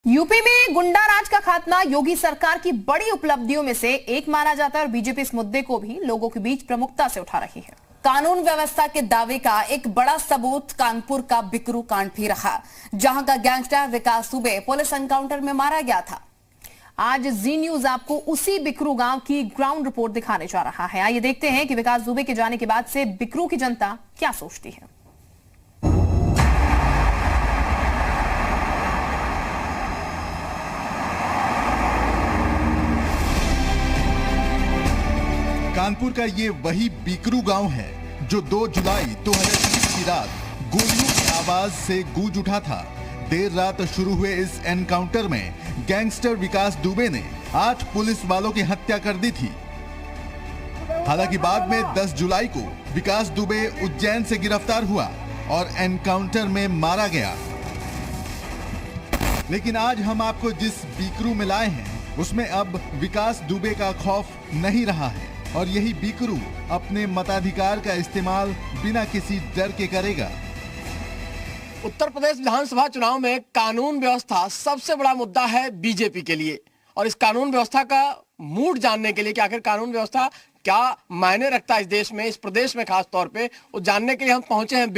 UP में गुंडा राज का खात्मा योगी सरकार की बड़ी उपलब्धियों में से एक माना जाता है और बीजेपी इस मुद्दे को भी लोगों के बीच प्रमुखता से उठा रही है। कानून व्यवस्था के दावे का एक बड़ा सबूत कानपुर का बिकरू कांड भी रहा, जहां का गैंगस्टर विकास दुबे पुलिस एनकाउंटर में मारा गया था। आज जी न्यूज आपको उसी बिकरू गांव की ग्राउंड रिपोर्ट दिखाने जा रहा है। आइए देखते हैं कि विकास दुबे के जाने के बाद से बिकरू की जनता क्या सोचती है। कानपुर का ये वही बिकरू गांव है जो 2 जुलाई 2020 की रात गोलियों की आवाज से गूंज उठा था। देर रात शुरू हुए इस एनकाउंटर में गैंगस्टर विकास दुबे ने 8 पुलिस वालों की हत्या कर दी थी। हालांकि बाद में 10 जुलाई को विकास दुबे उज्जैन से गिरफ्तार हुआ और एनकाउंटर में मारा गया। लेकिन आज हम आपको जिस बिकरू में लाए हैं उसमें अब विकास दुबे का खौफ नहीं रहा है और यही बिकरू अपने मताधिकार का इस्तेमाल बिना किसी डर के करेगा। उत्तर प्रदेश विधानसभा चुनाव में कानून व्यवस्था सबसे बड़ा मुद्दा है बीजेपी के लिए, और इस कानून व्यवस्था का मूड जानने के लिए कि आखिर कानून व्यवस्था क्या मायने रखता है इस देश में, इस प्रदेश में खास तौर पे, वो जानने के लिए हम पहुंचे हैं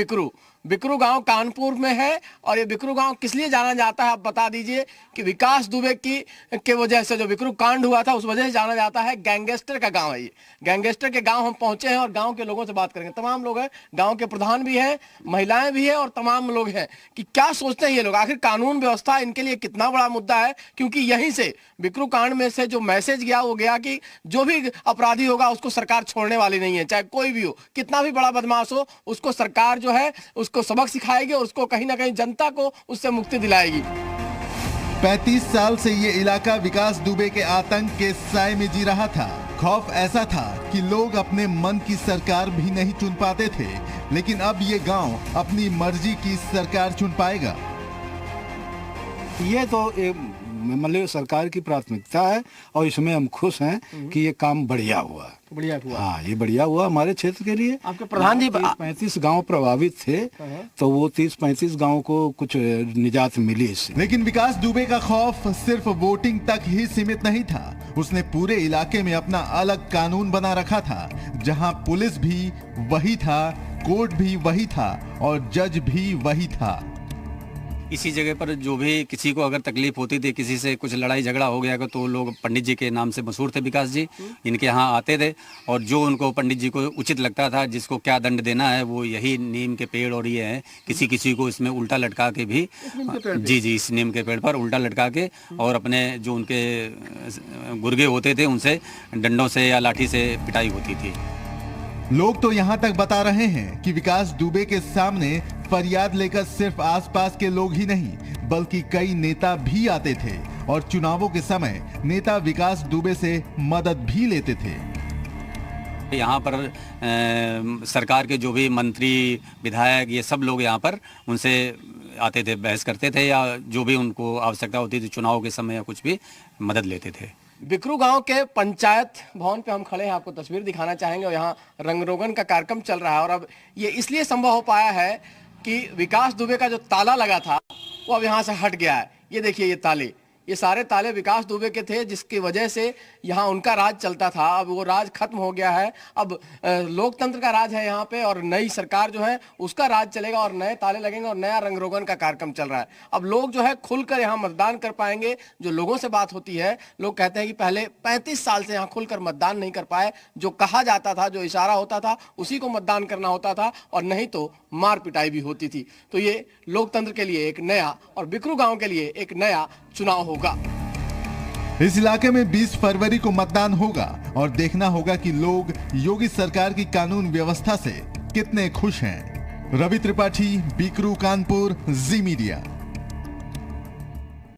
बिकरू गांव कानपुर में है। और ये बिकरू गांव किस लिए जाना जाता है आप बता दीजिए। कि विकास दुबे के वजह से जो बिकरू कांड हुआ था उस वजह से जाना जाता है। गैंगस्टर का गांव है ये, गैंगस्टर के गांव हम पहुंचे हैं और गांव के लोगों से बात करेंगे। तमाम लोग हैं, गांव के प्रधान भी हैं, महिलाएं भी हैं और तमाम लोग हैं कि क्या सोचते हैं ये लोग, आखिर कानून व्यवस्था इनके लिए कितना बड़ा मुद्दा है। क्योंकि यहीं से बिकरू कांड में से जो मैसेज गया वो गया कि जो भी अपराधी होगा उसको सरकार छोड़ने वाली नहीं है, चाहे कोई भी हो, कितना भी बड़ा बदमाश हो, उसको सरकार जो है उसको सबक सिखाएगी और उसको कहीं ना कहीं जनता को उससे मुक्ति दिलाएगी। 35 साल से ये इलाका विकास दुबे के आतंक के साए में जी रहा था। खौफ ऐसा था कि लोग अपने मन की सरकार भी नहीं चुन पाते थे, लेकिन अब ये गांव अपनी मर्जी की सरकार चुन पाएगा। ये तो मतलब सरकार की प्राथमिकता है और इसमें हम खुश हैं कि ये काम बढ़िया हुआ। हाँ, ये बढ़िया हुआ हमारे क्षेत्र के लिए। आपके प्रधान जी 35 गांव प्रभावित थे तो वो 30-35 गांव को कुछ निजात मिली इससे। लेकिन विकास दुबे का खौफ सिर्फ वोटिंग तक ही सीमित नहीं था। उसने पूरे इलाके में अपना अलग कानून बना रखा था, जहां पुलिस भी वही था, कोर्ट भी वही था और जज भी वही था। इसी जगह पर जो भी किसी को अगर तकलीफ होती थी, किसी से कुछ लड़ाई झगड़ा हो गया तो लोग पंडित जी के नाम से मशहूर थे विकास जी, इनके यहाँ आते थे और जो उनको पंडित जी को उचित लगता था, जिसको क्या दंड देना है, वो यही नीम के पेड़ और ये है। किसी को इसमें उल्टा लटका के भी जी इस नीम के पेड़ पर उल्टा लटका के और अपने जो उनके गुर्गे होते थे उनसे डंडों से या लाठी से पिटाई होती थी। लोग तो यहाँ तक बता रहे हैं कि विकास दुबे के सामने फरियाद लेकर सिर्फ आसपास के लोग ही नहीं बल्कि कई नेता भी आते थे और चुनावों के समय नेता विकास दुबे से मदद भी लेते थे। यहाँ पर सरकार के जो भी मंत्री विधायक ये सब लोग यहाँ पर उनसे आते थे, बहस करते थे या जो भी उनको आवश्यकता होती थी चुनाव के समय या कुछ भी मदद लेते थे। बिकरू गांव के पंचायत भवन पे हम खड़े हैं, आपको तस्वीर दिखाना चाहेंगे और यहाँ रंग रोगन का कार्यक्रम चल रहा है। और अब ये इसलिए संभव हो पाया है कि विकास दुबे का जो ताला लगा था वो अब यहाँ से हट गया है। ये देखिए ये ताले, ये सारे ताले विकास दुबे के थे जिसकी वजह से यहाँ उनका राज चलता था। अब वो राज खत्म हो गया है, अब लोकतंत्र का राज है यहाँ पे और नई सरकार जो है उसका राज चलेगा और नए ताले लगेंगे और नया रंग रोगन का कार्यक्रम चल रहा है। अब लोग जो है खुलकर यहाँ मतदान कर पाएंगे। जो लोगों से बात होती है, लोग कहते हैं कि पहले 35 साल से यहाँ खुलकर मतदान नहीं कर पाए। जो कहा जाता था, जो इशारा होता था उसी को मतदान करना होता था और नहीं तो मार पिटाई भी होती थी। तो ये लोकतंत्र के लिए एक नया और बिकरू गांव के लिए एक नया चुनाव होगा। इस इलाके में 20 फरवरी को मतदान होगा और देखना होगा कि लोग योगी सरकार की कानून व्यवस्था से कितने खुश हैं। रवि त्रिपाठी, बिकरू, कानपुर, जी मीडिया।